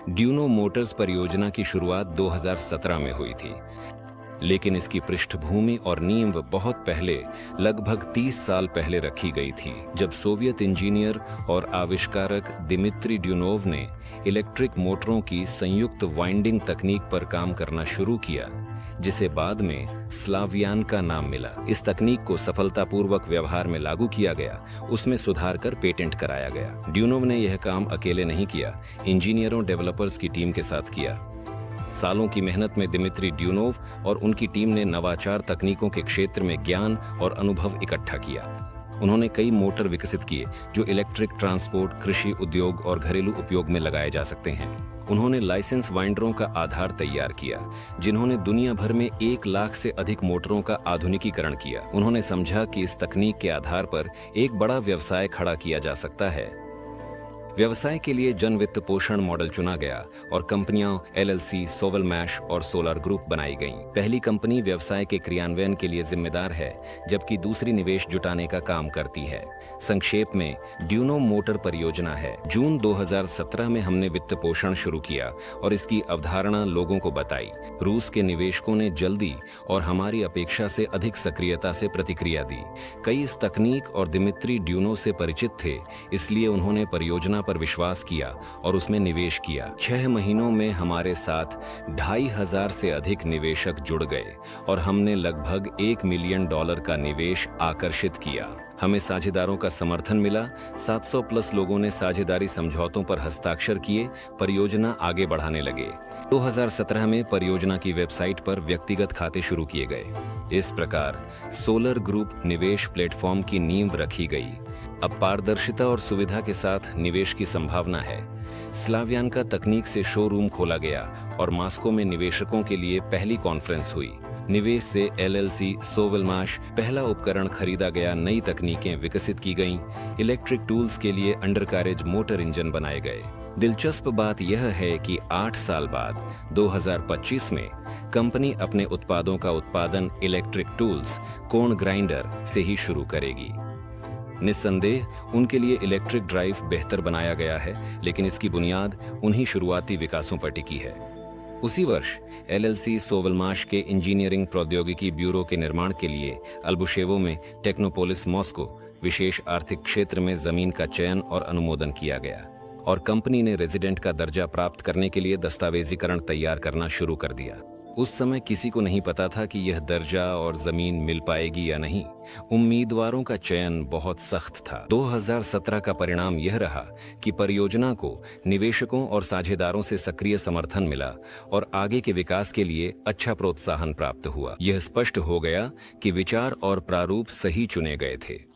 ड्यूनो Motors परियोजना की शुरुआत 2017 में हुई थी, लेकिन इसकी पृष्ठभूमि और नींव बहुत पहले, लगभग 30 साल पहले रखी गई थी, जब सोवियत इंजीनियर और आविष्कारक दिमित्री ड्यूनोव ने इलेक्ट्रिक मोटरों की संयुक्त वाइंडिंग तकनीक पर काम करना शुरू किया, जिसे बाद में स्लावियान का नाम मिला। इस तकनीक को सफलतापूर्वक व्यवहार में लागू किया गया, उसमें सुधार कर पेटेंट कराया गया। ड्यूनोव ने यह काम अकेले नहीं किया, इंजीनियरों डेवलपर्स की टीम के साथ किया। सालों की मेहनत में दिमित्री ड्यूनोव और उनकी टीम ने नवाचार तकनीकों के क्षेत्र में ज्ञान और अनुभव इकट्ठा किया। उन्होंने कई मोटर विकसित किए जो इलेक्ट्रिक ट्रांसपोर्ट, कृषि उद्योग और घरेलू उपयोग में लगाए जा सकते हैं। उन्होंने लाइसेंस वाइंडरों का आधार तैयार किया, जिन्होंने दुनिया भर में 1 लाख से अधिक मोटरों का आधुनिकीकरण किया। उन्होंने समझा कि इस तकनीक के आधार पर एक बड़ा व्यवसाय खड़ा किया जा सकता है। व्यवसाय के लिए जन वित्त पोषण मॉडल चुना गया और कंपनियां एलएलसी, सोवलमैश और सोलर ग्रुप बनाई गईं। पहली कंपनी व्यवसाय के क्रियान्वयन के लिए जिम्मेदार है, जबकि दूसरी निवेश जुटाने का काम करती है। संक्षेप में, ड्यूनो मोटर परियोजना है। जून 2017 में हमने वित्त पोषण शुरू किया और इसकी अवधारणा लोगों को बताई। रूस के निवेशकों ने जल्दी और हमारी अपेक्षा से अधिक सक्रियता से प्रतिक्रिया दी। कई इस तकनीक और दिमित्री ड्यूनो से परिचित थे, इसलिए उन्होंने परियोजना पर विश्वास किया और उसमें निवेश किया। 6 महीनों में हमारे साथ 2500 से अधिक निवेशक जुड़ गए और हमने लगभग $1 मिलियन का निवेश आकर्षित किया। हमें साझेदारों का समर्थन मिला। 700 प्लस लोगों ने साझेदारी समझौतों पर हस्ताक्षर किए। परियोजना आगे बढ़ाने लगे। 2017 में परियोजना की वेबसाइट पर व्यक्तिगत खाते शुरू किए गए। इस प्रकार सोलर ग्रुप निवेश प्लेटफॉर्म की नींव रखी गई। अब पारदर्शिता और सुविधा के साथ निवेश की संभावना है। स्लावियान का तकनीक से शोरूम खोला गया और मॉस्को में निवेशकों के लिए पहली कॉन्फ्रेंस हुई। निवेश से एलएलसी, सोवलमाश पहला उपकरण खरीदा गया, नई तकनीकें विकसित की गईं, इलेक्ट्रिक टूल्स के लिए अंडरकैरेज मोटर इंजन बनाए गए। दिलचस्प बात यह है कि 8 साल बाद 2025 में कंपनी अपने उत्पादों का उत्पादन इलेक्ट्रिक टूल्स, कोण ग्राइंडर से ही शुरू करेगी। निस्संदेह उनके लिए इलेक्ट्रिक ड्राइव बेहतर बनाया गया है, लेकिन इसकी बुनियाद उन्हीं शुरुआती विकासों पर टिकी है। उसी वर्ष एलएलसी सोवलमाश के इंजीनियरिंग प्रौद्योगिकी ब्यूरो के निर्माण के लिए अल्बुशेवो में टेक्नोपोलिस मॉस्को विशेष आर्थिक क्षेत्र में जमीन का चयन और अनुमोदन किया गया और कंपनी ने रेजिडेंट का दर्जा प्राप्त करने के लिए दस्तावेजीकरण तैयार करना शुरू कर दिया। उस समय किसी को नहीं पता था कि यह दर्जा और जमीन मिल पाएगी या नहीं। उम्मीदवारों का चयन बहुत सख्त था। 2017 का परिणाम यह रहा कि परियोजना को निवेशकों और साझेदारों से सक्रिय समर्थन मिला और आगे के विकास के लिए अच्छा प्रोत्साहन प्राप्त हुआ। यह स्पष्ट हो गया कि विचार और प्रारूप सही चुने गए थे।